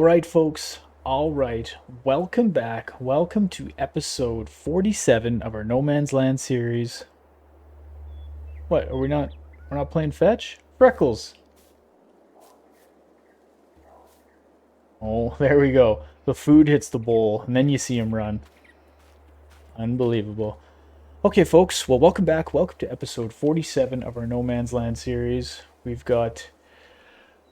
All right, folks. All right. Welcome back. Welcome to episode 47 of our No Man's Land series. What, are we not we're not playing fetch? Freckles. Oh, there we go. The food hits the bowl and then you see him run. Unbelievable. Okay, folks. Well, welcome back. Welcome to episode 47 of our No Man's Land series. We've got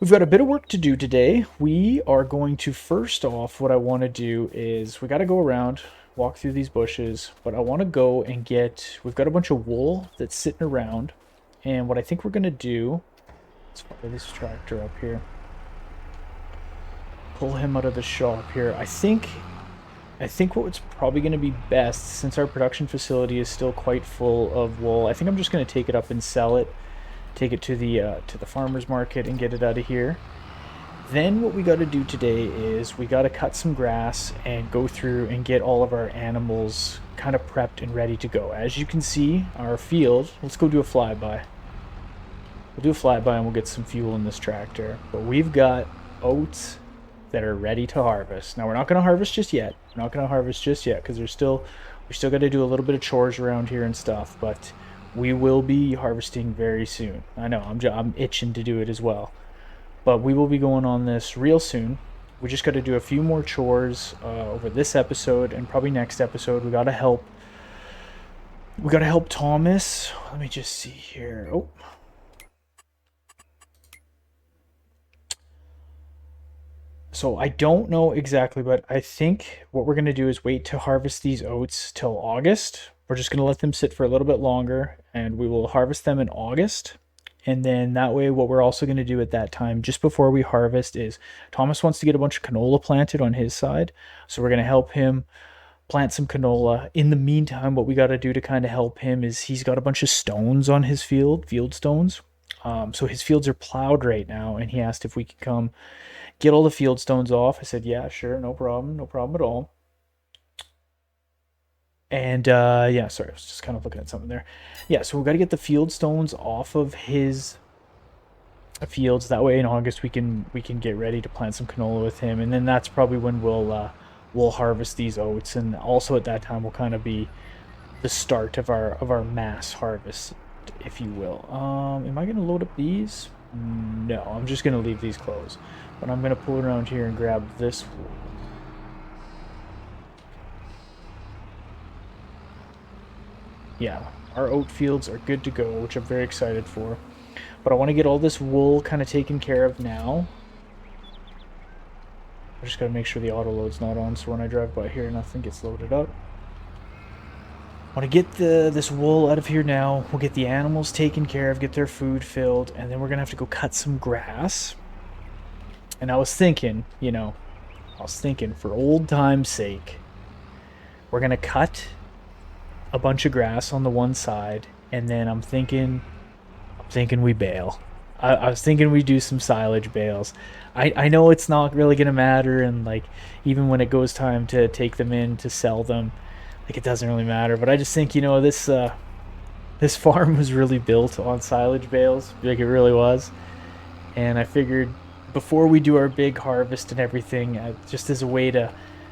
a bit of work to do today. We are going to, first off, what I want to do is we got to go around, walk through these bushes, but I want to go and we've got a bunch of wool that's sitting around. And what I think we're going to do, let's fire this tractor up here. Pull him out of the shop here. I think what's probably going to be best, since our production facility is still quite full of wool, I think I'm just going to take it up and sell it. Take it to the farmer's market and get it out of here. Then what we got to do today is we got to cut some grass and go through and get all of our animals kind of prepped and ready to go. As you can see, our field, let's go do a flyby. We'll do a flyby and we'll get some fuel in this tractor. But we've got oats that are ready to harvest. Now we're not going to harvest just yet. We're not going to harvest just yet because we still got to do a little bit of chores around here and stuff, but we will be harvesting very soon. I know, I'm itching to do it as well. But we will be going on this real soon. We just got to do a few more chores over this episode and probably next episode. We got to help Thomas. Let me just see here. Oh. So I don't know exactly, but I think what we're going to do is wait to harvest these oats till August. We're just going to let them sit for a little bit longer and we will harvest them in August. And then that way, what we're also going to do at that time, just before we harvest, is Thomas wants to get a bunch of canola planted on his side. So we're going to help him plant some canola. In the meantime, what we got to do to kind of help him is he's got a bunch of stones on his field stones. So his fields are plowed right now, and he asked if we could come get all the field stones off. I said, yeah, sure, no problem at all. And yeah, sorry, I was just kind of looking at something there. Yeah, so we've got to get the field stones off of his fields. That way in August we can get ready to plant some canola with him, and then that's probably when we'll harvest these oats. And also at that time will kind of be the start of our mass harvest, if you will. Am I gonna load up these? No, I'm just gonna leave these closed. But I'm gonna pull around here and grab this wool. Yeah, our oat fields are good to go, which I'm very excited for. But I want to get all this wool kind of taken care of now. I just got to make sure the auto load's not on, so when I drive by here, nothing gets loaded up. I want to get this wool out of here now. We'll get the animals taken care of, get their food filled, and then we're going to have to go cut some grass. And I was thinking, for old time's sake, we're going to cut a bunch of grass on the one side, and then I'm thinking we bale. I was thinking we do some silage bales. I know it's not really gonna matter, and like even when it goes time to take them in to sell them, like it doesn't really matter. But I just think this farm was really built on silage bales, like it really was. And I figured before we do our big harvest and everything, just as a way to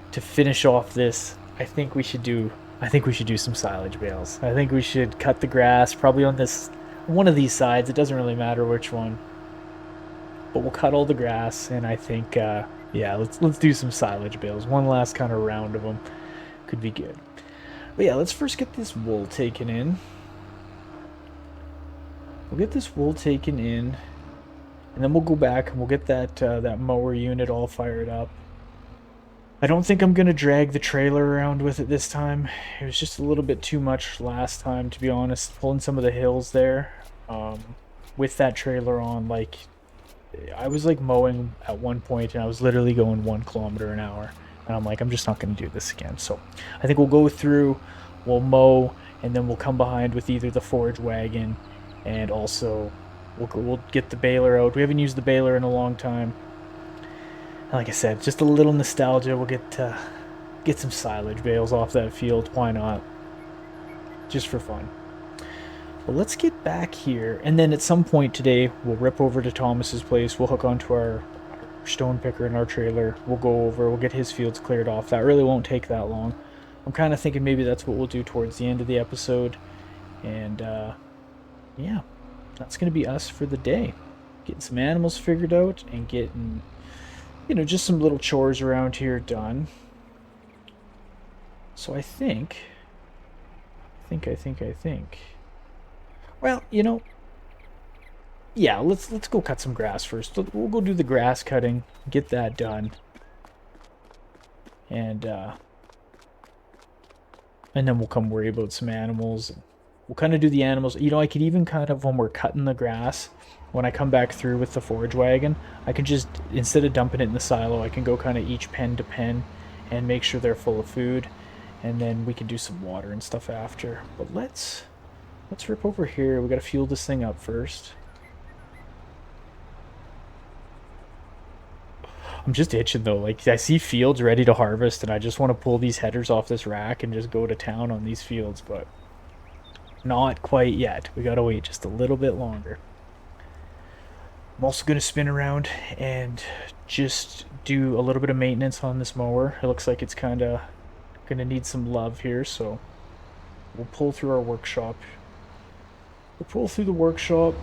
finish off this, I think we should do some silage bales. I think we should cut the grass probably on one of these sides. It doesn't really matter which one, but we'll cut all the grass. And I think, yeah, let's do some silage bales. One last kind of round of them could be good. But yeah, let's first get this wool taken in. We'll get this wool taken in, and then we'll go back and we'll get that mower unit all fired up. I don't think I'm going to drag the trailer around with it this time. It was just a little bit too much last time, to be honest, pulling some of the hills there with that trailer on. Like, I was like mowing at one point and I was literally going 1 kilometer an hour. And I'm like, I'm just not going to do this again. So I think we'll go through, we'll mow, and then we'll come behind with either the forage wagon, and also we'll get the baler out. We haven't used the baler in a long time. Like I said, just a little nostalgia. We'll get some silage bales off that field. Why not? Just for fun. Well, let's get back here, and then at some point today, we'll rip over to Thomas's place. We'll hook onto our stone picker in our trailer. We'll go over, we'll get his fields cleared off. That really won't take that long. I'm kind of thinking maybe that's what we'll do towards the end of the episode. And yeah, that's going to be us for the day. Getting some animals figured out and getting, just some little chores around here done. So I think. Well, yeah, let's go cut some grass first. We'll go do the grass cutting, get that done, and then we'll come worry about some animals. We'll kind of do the animals. I could even kind of, when we're cutting the grass, when I come back through with the forage wagon, I can just, instead of dumping it in the silo, I can go kind of each pen to pen and make sure they're full of food, and then we can do some water and stuff after. But let's rip over here. We gotta fuel this thing up first. I'm just itching though. Like, I see fields ready to harvest, and I just want to pull these headers off this rack and just go to town on these fields, but not quite yet. We gotta wait just a little bit longer. I'm also gonna spin around and just do a little bit of maintenance on this mower. It looks like it's kind of gonna need some love here, so we'll pull through our workshop. We'll pull through the workshop,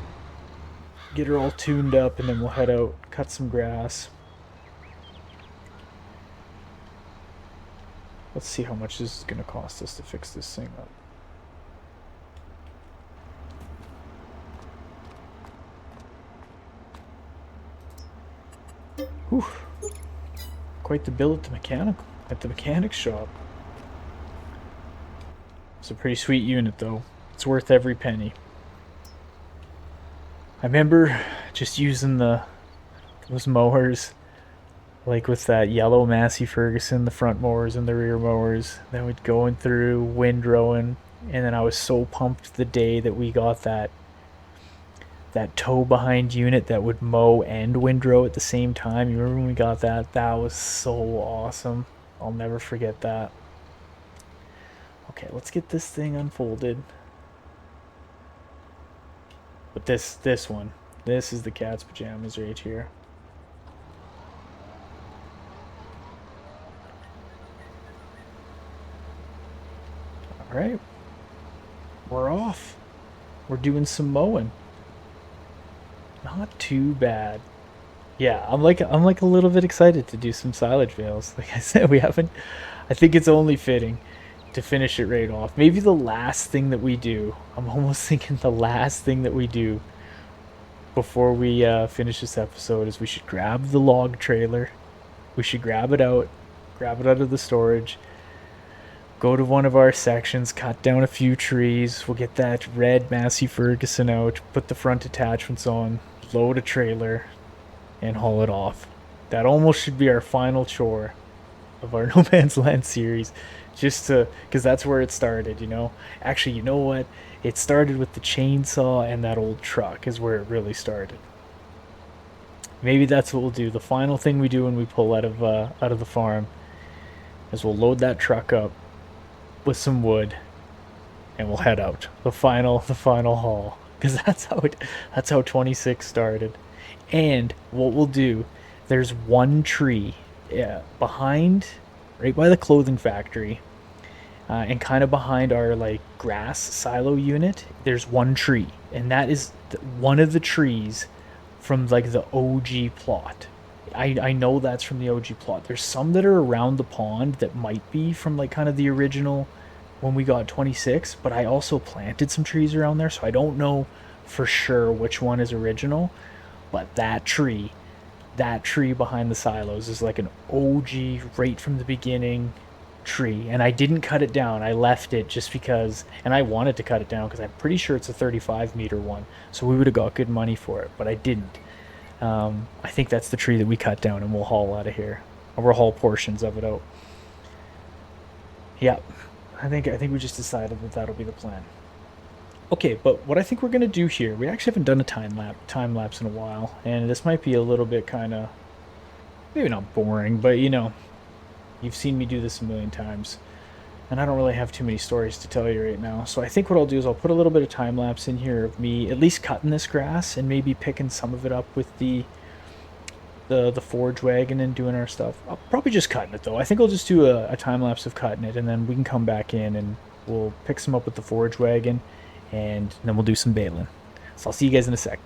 get her all tuned up, and then we'll head out, cut some grass. Let's see how much this is going to cost us to fix this thing up. Whew. Quite the bill at the mechanic shop. It's a pretty sweet unit though. It's worth every penny. I remember just using those mowers, like with that yellow Massey Ferguson, the front mowers and the rear mowers. Then we'd going through windrowing, and then I was so pumped the day that we got that tow behind unit that would mow and windrow at the same time. You remember when we got that? That was so awesome. I'll never forget that. Okay, let's get this thing unfolded. But this one, this is the cat's pajamas right here. All right, we're off. We're doing some mowing. Not too bad. Yeah, I'm like a little bit excited to do some silage bales. Like I said, we haven't. I think it's only fitting to finish it right off. Maybe the last thing that we do. I'm almost thinking the last thing that we do before we finish this episode is we should grab the log trailer. We should grab it out of the storage. Go to one of our sections, cut down a few trees. We'll get that red Massey Ferguson out, put the front attachments on, load a trailer, and haul it off. That almost should be our final chore of our No Man's Land series, just to, because that's where it started, Actually, you know what? It started with the chainsaw and that old truck is where it really started. Maybe that's what we'll do. The final thing we do when we pull out of the farm is we'll load that truck up with some wood, and we'll head out. The final haul, because that's how 26 started. And what we'll do, there's one tree behind, right by the clothing factory, and kind of behind our like grass silo unit. There's one tree, and that is one of the trees from like the OG plot. I know that's from the OG plot. There's some that are around the pond that might be from like kind of the original when we got 26, but I also planted some trees around there, so I don't know for sure which one is original. But that tree behind the silos is like an OG right from the beginning tree, and I didn't cut it down. I left it just because, and I wanted to cut it down because I'm pretty sure it's a 35 meter one, so we would have got good money for it, but I didn't. I think that's the tree that we cut down, and we'll haul out of here. Or we'll haul portions of it out. Yeah, I think we just decided that that'll be the plan. Okay, but what I think we're gonna do here, we actually haven't done a time lapse in a while, and this might be a little bit kind of, maybe not boring, but you've seen me do this a million times, and I don't really have too many stories to tell you right now. So I think what I'll do is I'll put a little bit of time lapse in here of me at least cutting this grass and maybe picking some of it up with the the forage wagon and doing our stuff. I'll probably just cutting it though. I think I'll just do a time lapse of cutting it, and then we can come back in and we'll pick some up with the forage wagon, and then we'll do some baling. So I'll see you guys in a sec.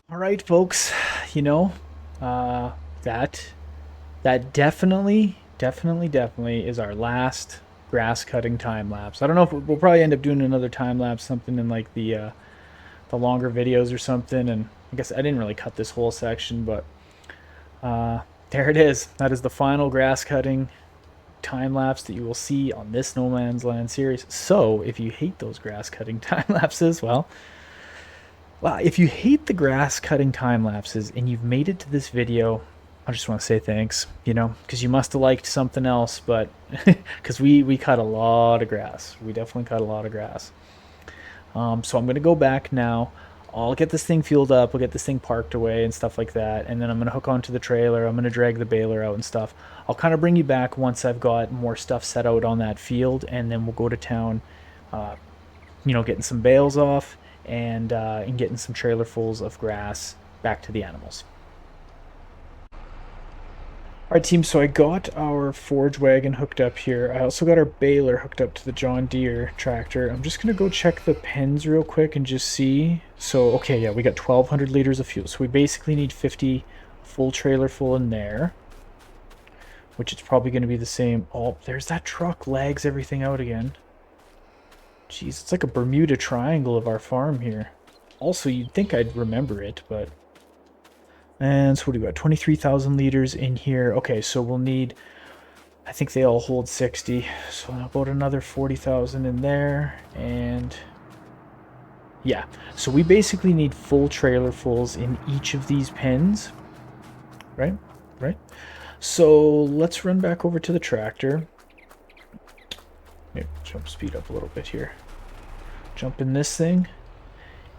All right, folks. You know, uh, that that definitely is our last grass cutting time lapse. I don't know if we'll probably end up doing another time lapse, something in like the longer videos or something. And I guess I didn't really cut this whole section, but there it is. That is the final grass cutting time lapse that you will see on this No Man's Land series. So if you hate those grass cutting time lapses, well, if you hate the grass cutting time lapses and you've made it to this video, I just want to say thanks, because you must have liked something else, but because we cut a lot of grass. We definitely cut a lot of grass. So I'm going to go back now. I'll get this thing fueled up. I'll get this thing parked away and stuff like that. And then I'm going to hook onto the trailer. I'm going to drag the baler out and stuff. I'll kind of bring you back once I've got more stuff set out on that field. And then we'll go to town, getting some bales off and getting some trailerfuls of grass back to the animals. Alright team, so I got our forage wagon hooked up here. I also got our baler hooked up to the John Deere tractor. I'm just going to go check the pens real quick and just see. So, okay, yeah, we got 1,200 liters of fuel. So we basically need 50 full trailer full in there, which is probably going to be the same. Oh, there's that truck, lags everything out again. Jeez, it's like a Bermuda Triangle of our farm here. Also, you'd think I'd remember it, but... And so what do we got? 23,000 liters in here. Okay, so we'll need... I think they all hold 60. So about another 40,000 in there. And... yeah. So we basically need full trailer fulls in each of these pens. Right? Right? So let's run back over to the tractor. Maybe jump speed up a little bit here. Jump in this thing.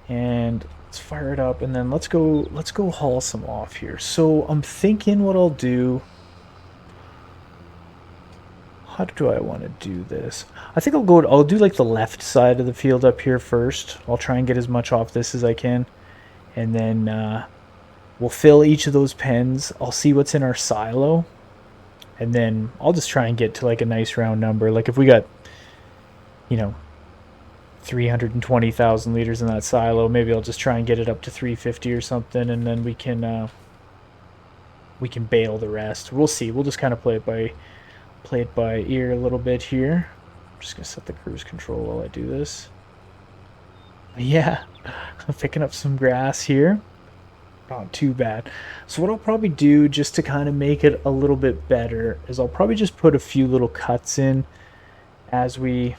And let's fire it up, and then let's go haul some off here. So I'm thinking what I'll do. How do I want to do this? I think I'll do like the left side of the field up here first. I'll try and get as much off this as I can. And then we'll fill each of those pens. I'll see what's in our silo. And then I'll just try and get to like a nice round number. Like if we got, 320,000 liters in that silo. Maybe I'll just try and get it up to 350 or something, and then we can bale the rest. We'll see. We'll just kind of play it by ear a little bit here. I'm just gonna set the cruise control while I do this. Yeah, I'm picking up some grass here. Not too bad. So what I'll probably do just to kind of make it a little bit better is I'll probably just put a few little cuts in as we...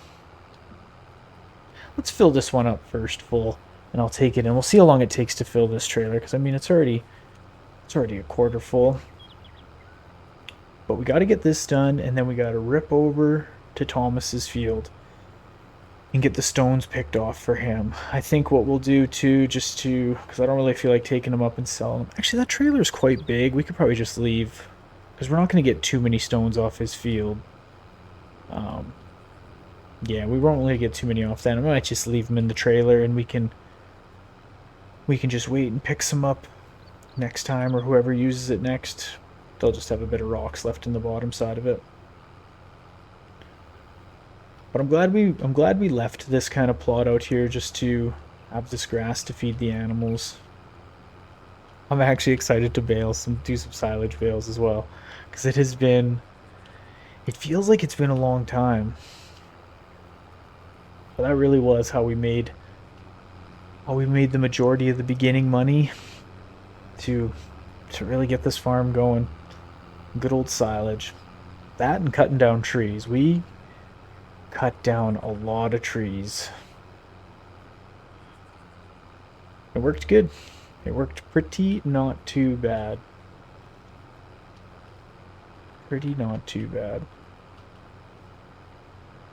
Let's fill this one up first full, and I'll take it in. We'll see how long it takes to fill this trailer, because I mean it's already a quarter full. But we got to get this done, and then we got to rip over to Thomas's field and get the stones picked off for him. I think what we'll do too, because I don't really feel like taking them up and selling them. Actually, that trailer is quite big. We could probably just leave, because we're not going to get too many stones off his field. Yeah, we won't really get too many off then. I might just leave them in the trailer, and we can just wait and pick some up next time, or whoever uses it next. They'll just have a bit of rocks left in the bottom side of it. But I'm glad we left this kind of plot out here just to have this grass to feed the animals. I'm actually excited to do some silage bales as well, because it feels like it's been a long time. But that really was how we made the majority of the beginning money to really get this farm going. Good old silage. That and cutting down trees. We cut down a lot of trees. It worked good. It worked pretty not too bad. Pretty not too bad.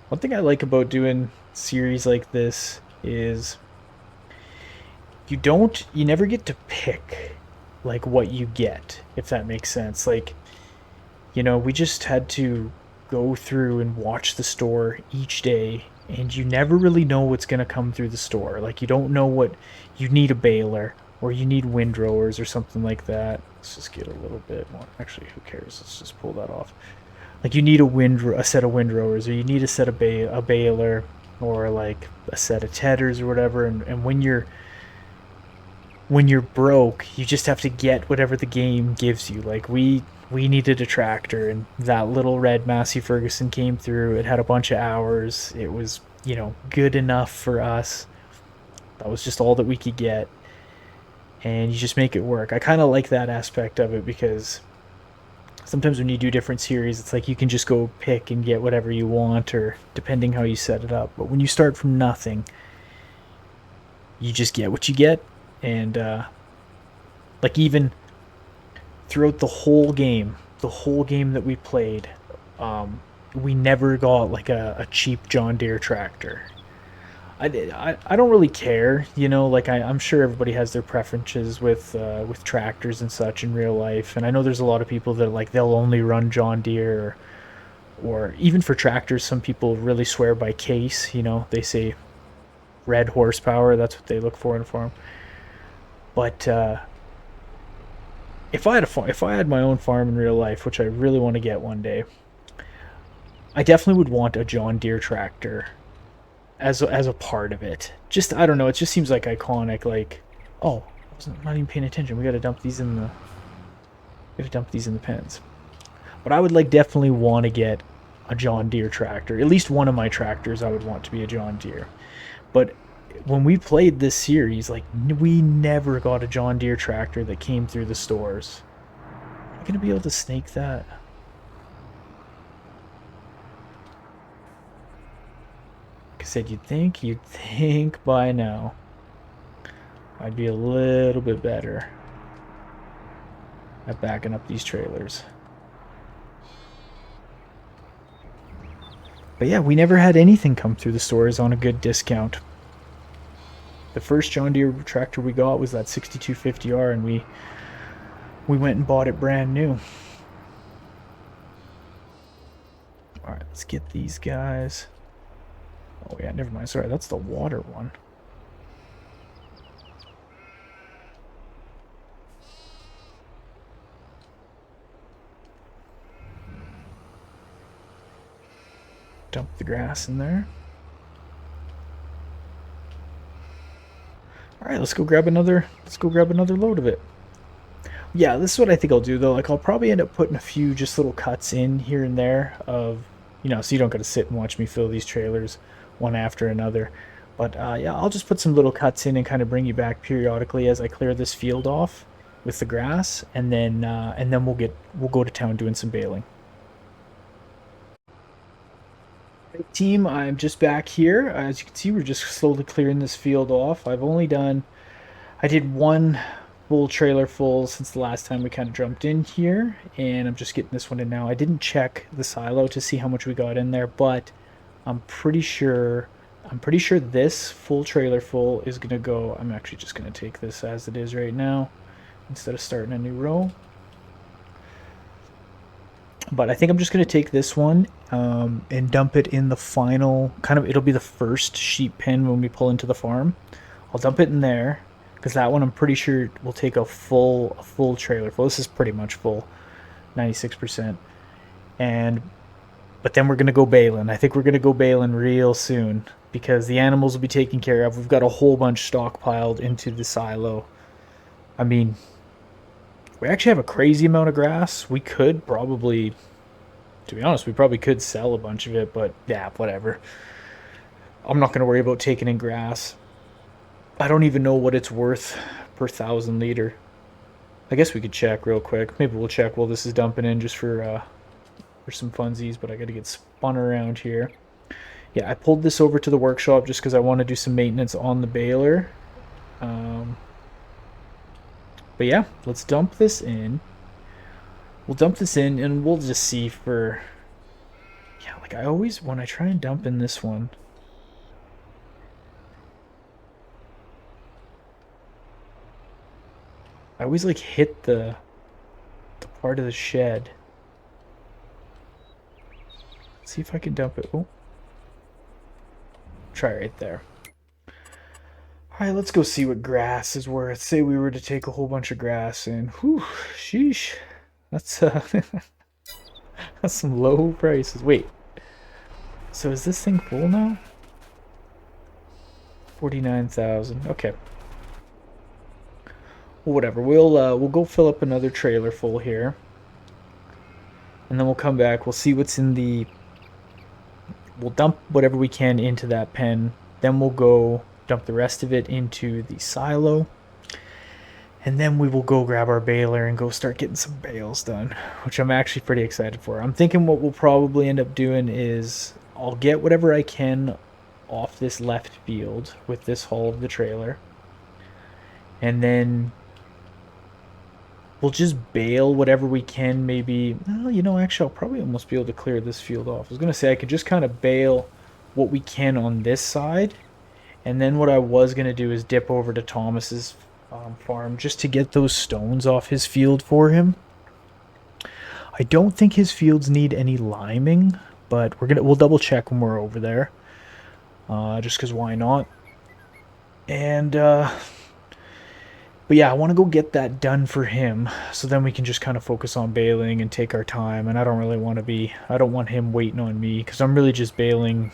One thing I like about doing series like this is you never get to pick like what you get, if that makes sense. Like, you know, we just had to go through and watch the store each day, and you never really know what's going to come through the store. Like, you don't know what you need, a baler or you need windrowers or something like that. Let's just get a little bit more. Actually, who cares? Let's just pull that off. Like, you need a set of windrowers, or you need a set of a baler, or like a set of tedders or whatever. And when you're broke, you just have to get whatever the game gives you. Like, we needed a tractor, and that little red Massey Ferguson came through. It had a bunch of hours. It was, you know, good enough for us. That was just all that we could get, and you just make it work. I kind of like that aspect of it, because sometimes when you do different series, it's like you can just go pick and get whatever you want, or depending how you set it up. But when you start from nothing, you just get what you get. And like, even throughout the whole game that we played, we never got like a cheap John Deere tractor. I don't really care, you know. Like, I'm sure everybody has their preferences with tractors and such in real life, and I know there's a lot of people that like they'll only run John Deere, or even for tractors, some people really swear by Case. You know, they say red horsepower. That's what they look for in a farm. But if I had my own farm in real life, which I really want to get one day, I definitely would want a John Deere tractor as a part of it. Just, I don't know, it just seems like iconic. Like, oh, I was not even paying attention. We got to dump these in the pens. But I would like definitely want to get a John Deere tractor. At least one of my tractors I would want to be a John Deere. But when we played this series, like, we never got a John Deere tractor that came through the stores. Am I gonna be able to snake that? Like I said, you'd think by now I'd be a little bit better at backing up these trailers. But yeah, we never had anything come through the stores on a good discount. The first John Deere tractor we got was that 6250R, and we went and bought it brand new. Alright, let's get these guys. Oh yeah, never mind. Sorry, that's the water one. Dump the grass in there. right, let's go grab another. Let's go grab another load of it. Yeah, this is what I think I'll do though. Like I'll probably end up putting a few just little cuts in here and there of, so you don't got to sit and watch me fill these trailers one after another. But yeah, I'll just put some little cuts in and kind of bring you back periodically as I clear this field off with the grass, and then we'll go to town doing some baling. Hey, team, I'm just back here. As you can see, we're just slowly clearing this field off. I did one full trailer full since the last time we kind of jumped in here, and I'm just getting this one in now. I didn't check the silo to see how much we got in there, but I'm pretty sure this full trailer full is gonna go. I'm actually just gonna take this as it is right now instead of starting a new row. But I think I'm just gonna take this one and dump it in the final kind of. It'll be the first sheep pen when we pull into the farm. I'll dump it in there because that one I'm pretty sure will take a full trailer full. This is pretty much full, 96%. And but then we're gonna go baling. I think we're gonna go baling real soon because the animals will be taken care of. We've got a whole bunch stockpiled into the silo. I mean, we actually have a crazy amount of grass. We could probably, to be honest, we probably could sell a bunch of it, but yeah, whatever. I'm not gonna worry about taking in grass. I don't even know what it's worth per 1,000 liter. I guess we could check real quick. Maybe we'll check while this is dumping in just for some funsies, but I got to get spun around here. Yeah, I pulled this over to the workshop just because I want to do some maintenance on the baler. But yeah, let's dump this in. We'll dump this in and we'll just see for... Yeah, like I always, when I try and dump in this one, I always like hit the part of the shed. Let's see if I can dump it. Oh, try right there. All right, let's go see what grass is worth. Say we were to take a whole bunch of grass and whew, sheesh. That's that's some low prices. Wait. So is this thing full now? 49,000. Okay. Well, whatever. We'll go fill up another trailer full here. And then we'll come back. We'll see what's in the... We'll dump whatever we can into that pen. Then we'll go dump the rest of it into the silo. And then we will go grab our baler and go start getting some bales done, which I'm actually pretty excited for. I'm thinking what we'll probably end up doing is I'll get whatever I can off this left field with this haul of the trailer. And then we'll just bale whatever we can, maybe. Well, actually, I'll probably almost be able to clear this field off. I was going to say I could just kind of bale what we can on this side. And then what I was going to do is dip over to Thomas's farm just to get those stones off his field for him. I don't think his fields need any liming, but we'll double check when we're over there. Just because why not? And but yeah, I want to go get that done for him, so then we can just kind of focus on baling and take our time. And I don't want him waiting on me, because I'm really just baling,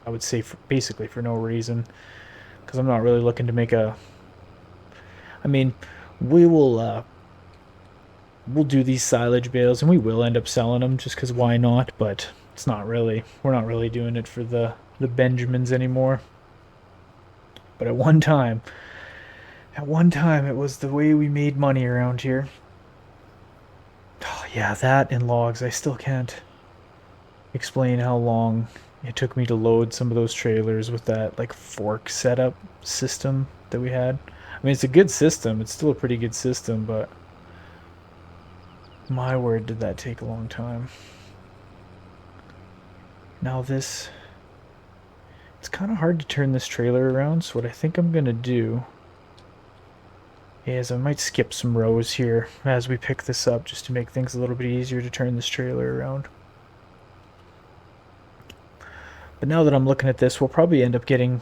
I would say, basically for no reason, because I'm not really looking to make a... I mean, we'll do these silage bales, and we will end up selling them, just because why not, but we're not really doing it for the Benjamins anymore. But at one time, it was the way we made money around here. Oh, yeah, that and logs. I still can't explain how long it took me to load some of those trailers with that, like, fork setup system that we had. I mean, it's a good system. It's still a pretty good system, but my word, did that take a long time. Now this... It's kind of hard to turn this trailer around, so what I think I'm going to do is I might skip some rows here as we pick this up, just to make things a little bit easier to turn this trailer around. But now that I'm looking at this, we'll probably end up getting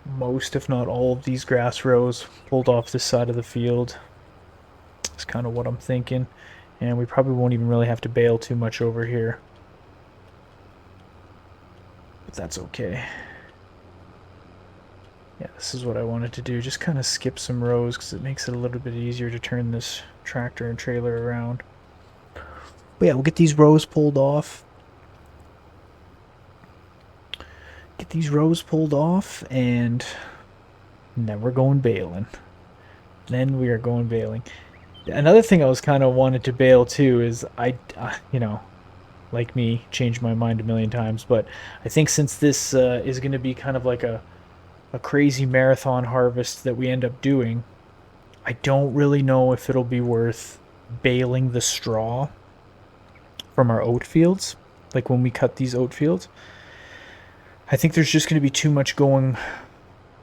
most, if not all, of these grass rows pulled off this side of the field. That's kind of what I'm thinking. And we probably won't even really have to bale too much over here. But that's okay. Yeah, this is what I wanted to do. Just kind of skip some rows because it makes it a little bit easier to turn this tractor and trailer around. But yeah, we'll get these rows pulled off. Get these rows pulled off, and then we're going baling. Then we are going baling. Another thing I was kind of wanted to bale too is you know, like me, changed my mind a million times. But I think since this is going to be kind of like a crazy marathon harvest that we end up doing, I don't really know if it'll be worth baling the straw from our oat fields. Like when we cut these oat fields, I think there's just going to be too much going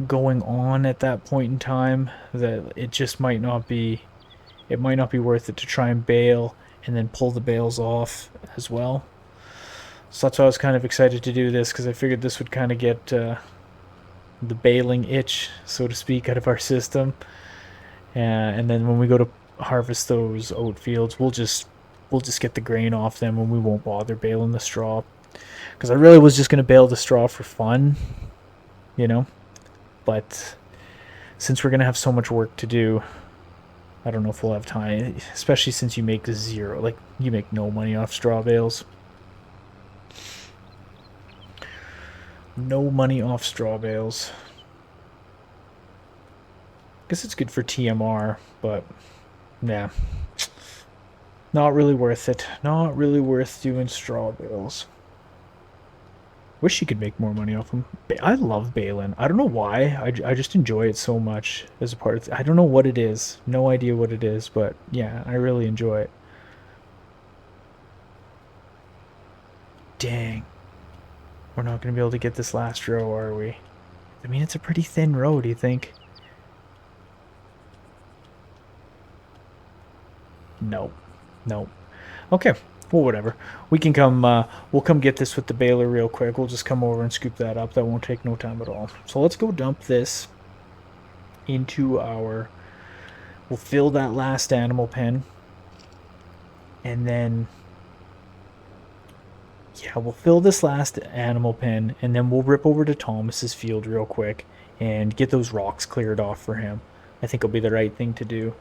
on at that point in time that it just might not be. It might not be worth it to try and bale and then pull the bales off as well. So that's why I was kind of excited to do this, because I figured this would kind of get the baling itch, so to speak, out of our system. And then when we go to harvest those oat fields, we'll just get the grain off them, and we won't bother baling the straw. Because I really was just going to bale the straw for fun, you know. But since we're going to have so much work to do, I don't know if we'll have time, especially since you make zero, like you make no money off straw bales. No money off straw bales. Guess it's good for TMR, but yeah, not really worth it. Not really worth doing straw bales. Wish you could make more money off them. I love baling. I don't know why. I just enjoy it so much as a part of I don't know what it is. No idea what it is, but yeah, I really enjoy it. Dang. We're not going to be able to get this last row, are we? I mean, it's a pretty thin row, do you think? Nope. Nope. Okay. Well, whatever. We can come, we'll come get this with the baler real quick. We'll just come over and scoop that up. That won't take no time at all. So let's go dump this into our, we'll fill that last animal pen. And then, yeah, we'll fill this last animal pen, and then we'll rip over to Thomas's field real quick and get those rocks cleared off for him. I think it'll be the right thing to do.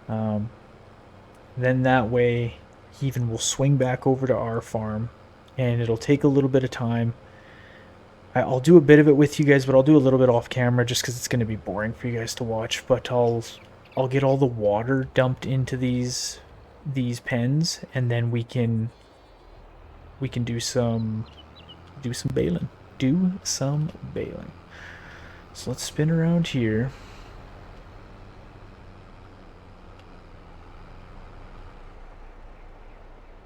Then that way, he even will swing back over to our farm, and it'll take a little bit of time. I'll do a bit of it with you guys, but I'll do a little bit off camera just because it's going to be boring for you guys to watch. But I'll get all the water dumped into these pens, and then we can do some baling. Do some baling. So let's spin around here.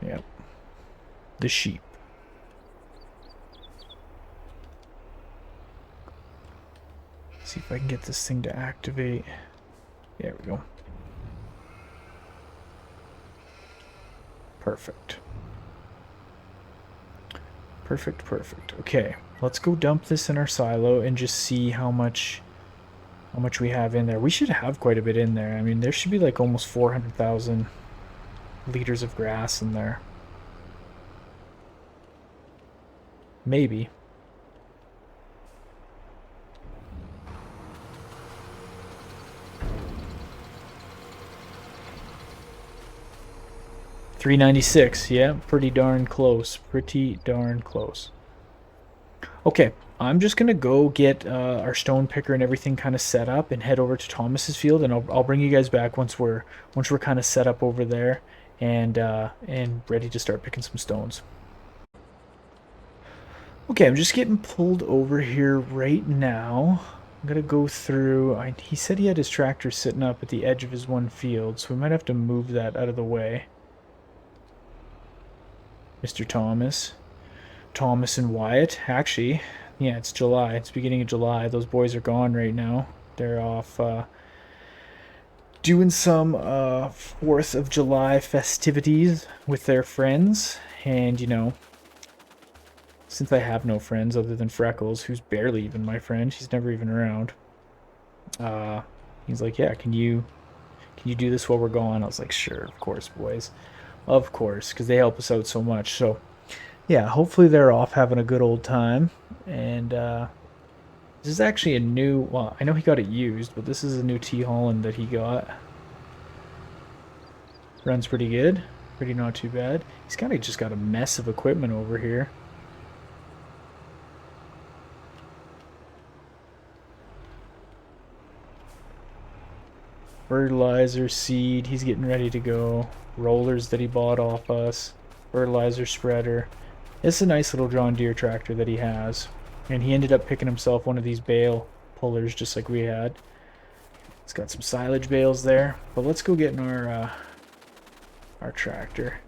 Yep. The sheep. See if I can get this thing to activate. There we go. Perfect. Perfect, perfect. Okay, let's go dump this in our silo and just see how much we have in there. We should have quite a bit in there. I mean, there should be like almost 400,000 liters of grass in there. Maybe. $396. Yeah, pretty darn close. Pretty darn close. Okay, I'm just gonna go get our stone picker and everything kind of set up and head over to Thomas's field, and I'll bring you guys back once we're kind of set up over there and ready to start picking some stones. Okay, I'm just getting pulled over here right now. I'm gonna go through. He said he had his tractor sitting up at the edge of his one field, so we might have to move that out of the way. Mr. Thomas and Wyatt. Actually, yeah, it's July. It's beginning of July. Those boys are gone right now. They're off doing some 4th of July festivities with their friends. And, you know, since I have no friends other than Freckles, who's barely even my friend, he's never even around. He's like, yeah, can you do this while we're gone? I was like, sure, of course, boys. Of course, because they help us out so much. So, yeah, hopefully they're off having a good old time. And is This is actually a new, well, I know he got it used, but this is a new T-Holland that he got. Runs pretty good. Pretty not too bad. He's kind of just got a mess of equipment over here. Fertilizer, seed, he's getting ready to go. Rollers that he bought off us. Fertilizer spreader. It's a nice little John Deere tractor that he has. And he ended up picking himself one of these bale pullers just like we had. It's got some silage bales there. But let's go get in our tractor.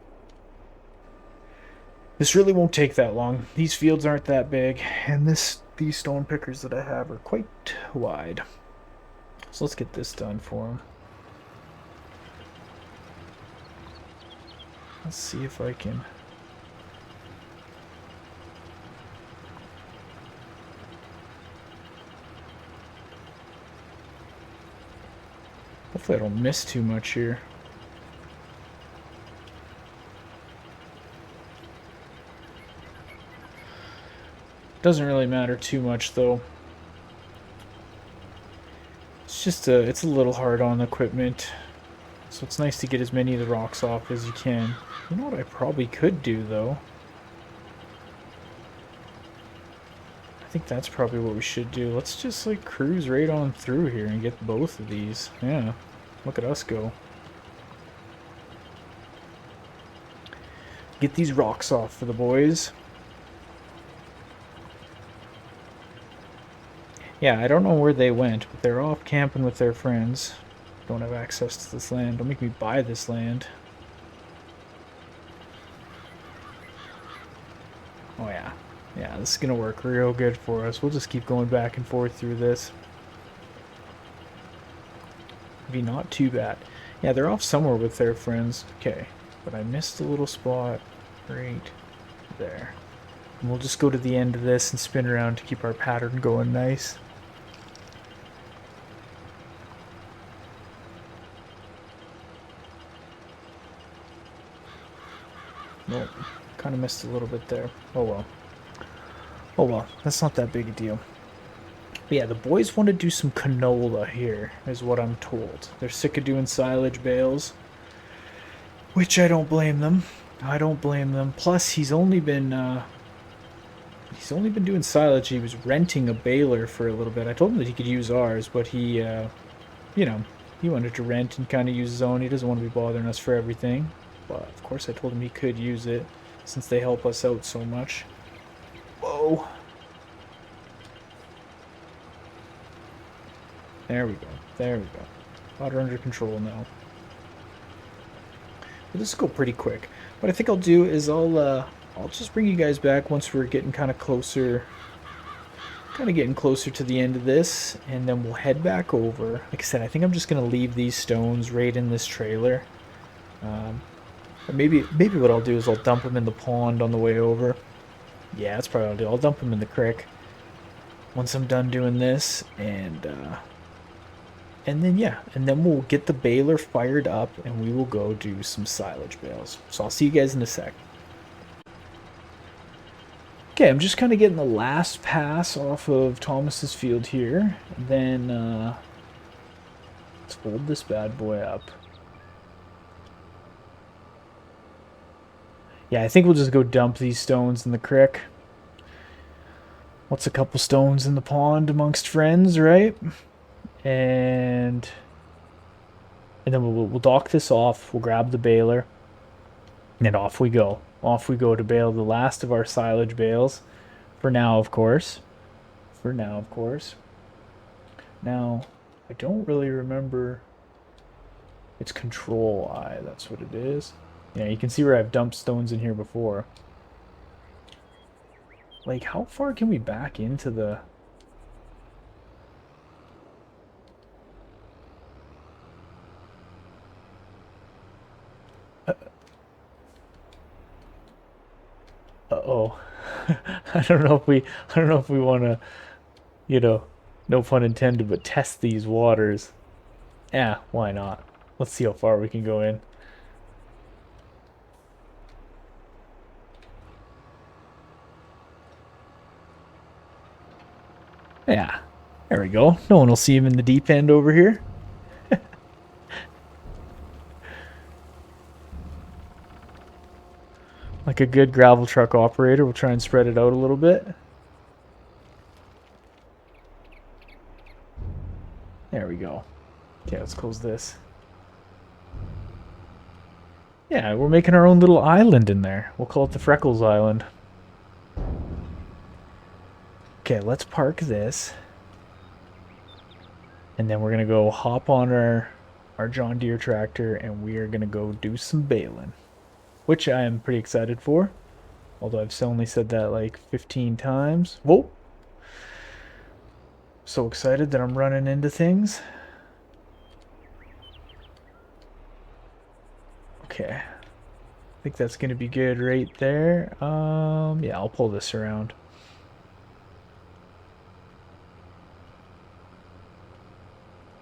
This really won't take that long. These fields aren't that big, and these stone pickers that I have are quite wide. So let's get this done for him. Let's see if I can... Hopefully I don't miss too much here. Doesn't really matter too much though. It's just it's a little hard on equipment. So it's nice to get as many of the rocks off as you can. You know what I probably could do though? I think that's probably what we should do. Let's just like cruise right on through here and get both of these. Yeah, look at us go. Get these rocks off for the boys. Yeah, I don't know where they went, but they're off camping with their friends. Don't have access to this land. Don't make me buy this land. Oh yeah. Yeah, this is gonna work real good for us. We'll just keep going back and forth through this. Be not too bad. Yeah, they're off somewhere with their friends. Okay, but I missed a little spot right there. And we'll just go to the end of this and spin around to keep our pattern going nice. Nope, kind of missed a little bit there. Oh well. Oh well, that's not that big a deal. But yeah, the boys want to do some canola here, is what I'm told. They're sick of doing silage bales, which I don't blame them. I don't blame them. Plus, he's only been doing silage. He was renting a baler for a little bit. I told him that he could use ours, but he, you know, he wanted to rent and kind of use his own. He doesn't want to be bothering us for everything. But of course, I told him he could use it since they help us out so much. Whoa. There we go. There we go. Water under control now. Well, this will go pretty quick. What I think I'll do is I'll just bring you guys back once we're getting kind of closer to the end of this, and then we'll head back over. Like I said, I think I'm just gonna leave these stones right in this trailer. Or maybe what I'll do is I'll dump them in the pond on the way over. Yeah, that's probably what I'll do. I'll dump them in the creek once I'm done doing this, and then yeah, and then we'll get the baler fired up, and we will go do some silage bales. So I'll see you guys in a sec. Okay, I'm just kind of getting the last pass off of Thomas's field here. And then let's fold this bad boy up. Yeah, I think we'll just go dump these stones in the creek. What's a couple stones in the pond amongst friends, right? And then we'll dock this off. We'll grab the baler, and off we go. Off we go to bale the last of our silage bales. For now, of course. For now, of course. Now, I don't really remember. It's Control I. That's what it is. Yeah, you can see where I've dumped stones in here before. Like, how far can we back into the... Uh-oh. I don't know if we want to, you know, no pun intended, but test these waters. Yeah, why not? Let's see how far we can go in. Yeah, There we go. No one will see him in the deep end over here. Like a good gravel truck operator, we'll try and spread it out a little bit. There we go. Okay, let's close this. Yeah, we're making our own little island in there. We'll call it the Freckles Island. Okay, let's park this. And then we're going to go hop on our John Deere tractor and we are going to go do some baling. Which I am pretty excited for. Although I've only said that like 15 times. Whoa! So excited that I'm running into things. Okay. I think that's going to be good right there. Yeah, I'll pull this around.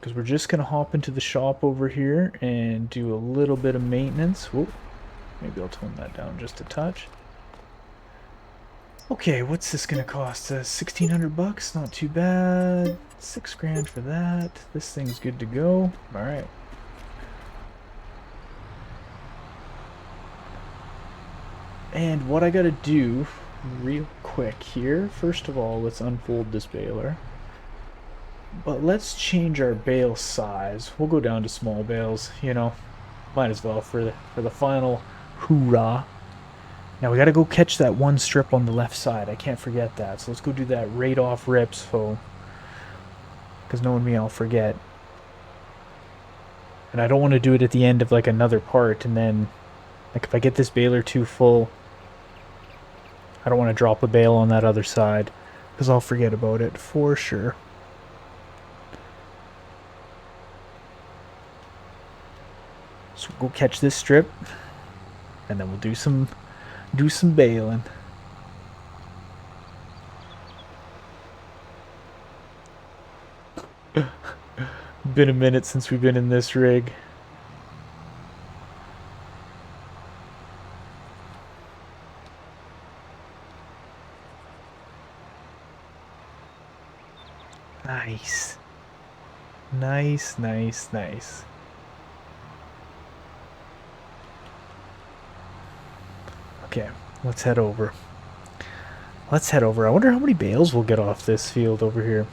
Because we're just going to hop into the shop over here and do a little bit of maintenance. Whoop. Maybe I'll tone that down just a touch. Okay, what's this going to cost us? 1,600 bucks? Not too bad. 6 grand for that. This thing's good to go. All right. And what I got to do real quick here, first of all, let's unfold this baler. But let's change our bale size. We'll go down to small bales, you know. Might as well for the final hoorah. Now we gotta go catch that one strip on the left side. I can't forget that. So let's go do that right off rip, so because knowing me, I'll forget. And I don't want to do it at the end of like another part, and then like if I get this baler too full, I don't want to drop a bale on that other side because I'll forget about it for sure. So we'll go catch this strip, and then we'll do some baling. Been a minute since we've been in this rig. Nice. Nice, nice, nice. Okay, let's head over. Let's head over. I wonder how many bales we'll get off this field over here.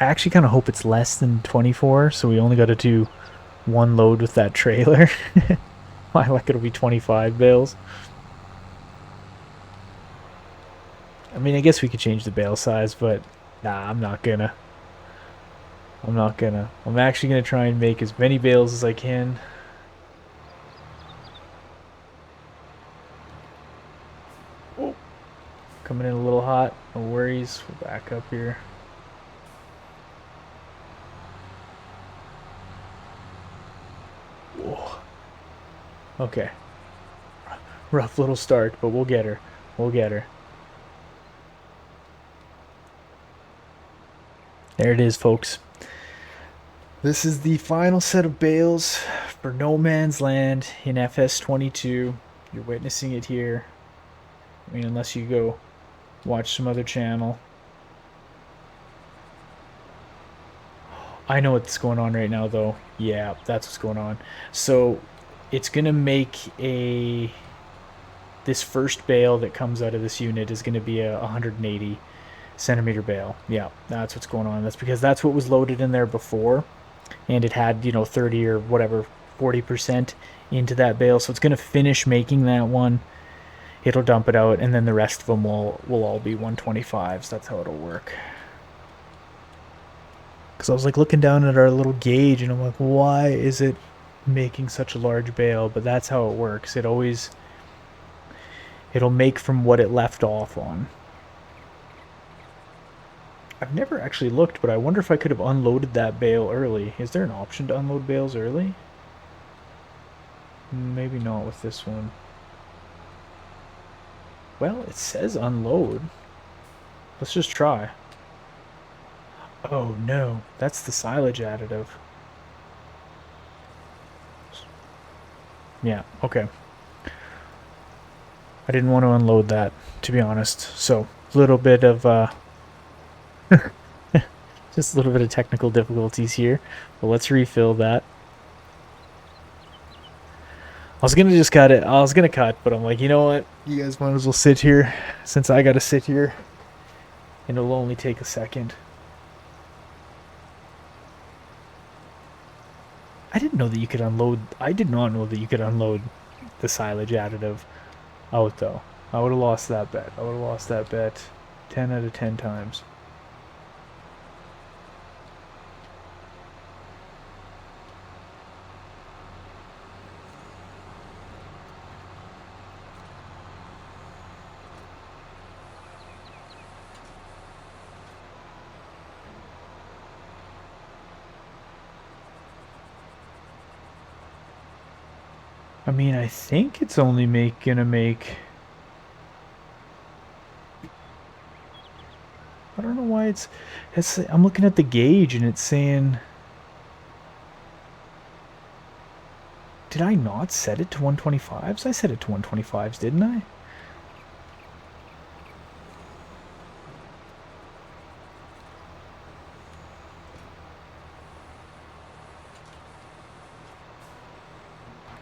I actually kind of hope it's less than 24, so we only got to do one load with that trailer. Like it'll be 25 bales. I mean, I guess we could change the bale size, but nah, I'm not gonna. I'm actually gonna try and make as many bales as I can. Oh, coming in a little hot. No worries. We'll back up here. Whoa. Okay. Rough little start, but we'll get her. We'll get her. There it is, folks. This is the final set of bales for No Man's Land in FS22. You're witnessing it here. I mean, unless you go watch some other channel. I know what's going on right now, though. Yeah, that's what's going on. So, it's going to make a... This first bale that comes out of this unit is going to be a 180 centimeter bale. Yeah, that's what's going on. That's because that's what was loaded in there before. And it had, you know, 30 or whatever, 40% into that bale. So it's going to finish making that one. It'll dump it out, and then the rest of them will all be 125s. That's how it'll work. Because I was like looking down at our little gauge, and I'm like, why is it making such a large bale? But that's how it works. It'll make from what it left off on. I've never actually looked, but I wonder if I could have unloaded that bale early. Is there an option to unload bales early? Maybe not with this one. Well, it says unload. Let's just try. Oh no, that's the silage additive. Yeah, okay. I didn't want to unload that, to be honest. So, a little bit of Just a little bit of technical difficulties here, but let's refill that. I was gonna just cut it. I was gonna cut, but I'm like, you know what? You guys might as well sit here, since I gotta sit here, and it'll only take a second. I didn't know that you could unload. I did not know that you could unload the silage additive out though. I would have lost that bet. I would have lost that bet 10 out of 10 times. I mean, I think it's only gonna make. I don't know why it's. I'm looking at the gauge and it's saying. Did I not set it to 125s? I set it to 125s, didn't I?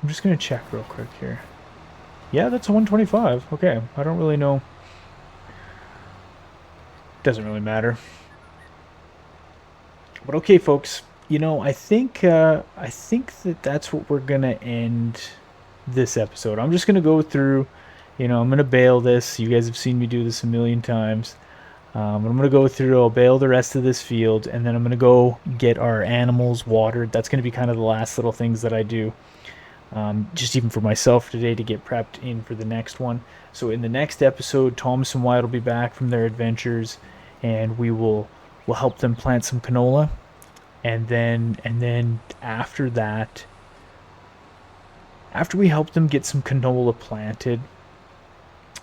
I'm just gonna check real quick here. Yeah, that's a 125. Okay, I don't really know. Doesn't really matter. But okay, folks. You know, I think that that's what we're gonna end this episode. I'm just gonna go through. You know, I'm gonna bale this. You guys have seen me do this a million times. I'm gonna go through. I'll bale the rest of this field, and then I'm gonna go get our animals watered. That's gonna be kind of the last little things that I do. Just even for myself today to get prepped in for the next one. So in the next episode, Thomas and Wyatt will be back from their adventures, and we'll help them plant some canola, and then after that, after we help them get some canola planted,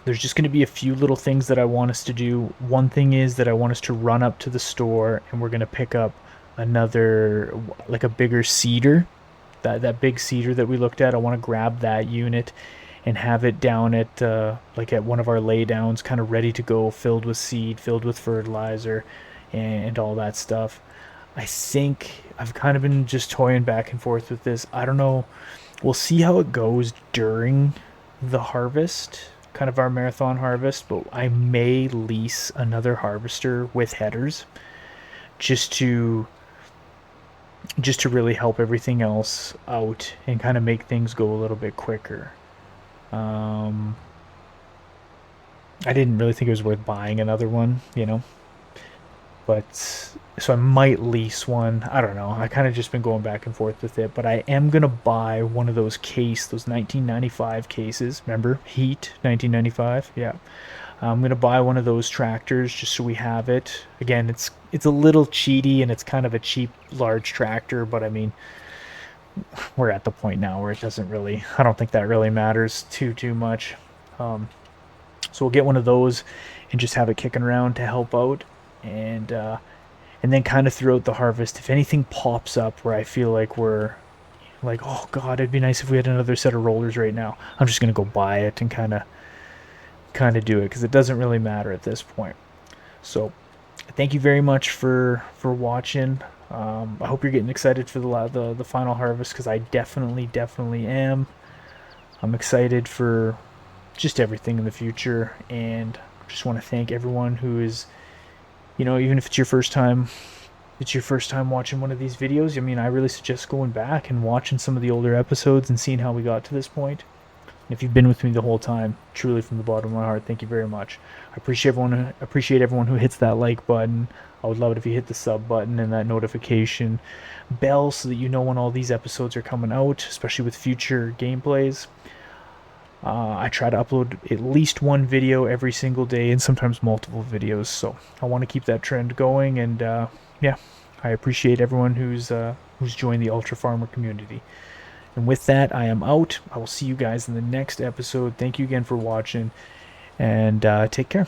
there's just going to be a few little things that I want us to do. One thing is that I want us to run up to the store, and we're going to pick up another, like a bigger cedar, that big cedar that we looked at. I want to grab that unit and have it down at like at one of our laydowns, kind of ready to go, filled with seed, filled with fertilizer, and all that stuff. I think I've kind of been just toying back and forth with this. I don't know. We'll see how it goes during the harvest, kind of our marathon harvest, but I may lease another harvester with headers just to really help everything else out and kind of make things go a little bit quicker. Um, I didn't really think it was worth buying another one, you know, but so I might lease one. I don't know. I kind of just been going back and forth with it, but I am gonna buy one of those those 1995 cases. Remember, Heat 1995? Yeah. I'm gonna buy one of those tractors just so we have it. Again, it's a little cheaty and it's kind of a cheap large tractor, but I mean, we're at the point now where it doesn't really. I don't think that really matters too much. Um, so we'll get one of those and just have it kicking around to help out, and then kind of throughout the harvest, if anything pops up where I feel like we're like, oh god, it'd be nice if we had another set of rollers right now, I'm just gonna go buy it and kind of do it because it doesn't really matter at this point. So thank you very much for watching. I hope you're getting excited for the final harvest, because I definitely am. I'm excited for just everything in the future, and just want to thank everyone who is, you know, even if it's your first time watching one of these videos. I mean, I really suggest going back and watching some of the older episodes and seeing how we got to this point. If you've been with me the whole time, truly from the bottom of my heart, thank you very much. I appreciate everyone who hits that like button. I would love it if you hit the sub button and that notification bell so that you know when all these episodes are coming out, especially with future gameplays. I try to upload at least one video every single day, and sometimes multiple videos, so I want to keep that trend going. And yeah, I appreciate everyone who's joined the Ultra Farmer community. And with that, I am out. I will see you guys in the next episode. Thank you again for watching, and take care.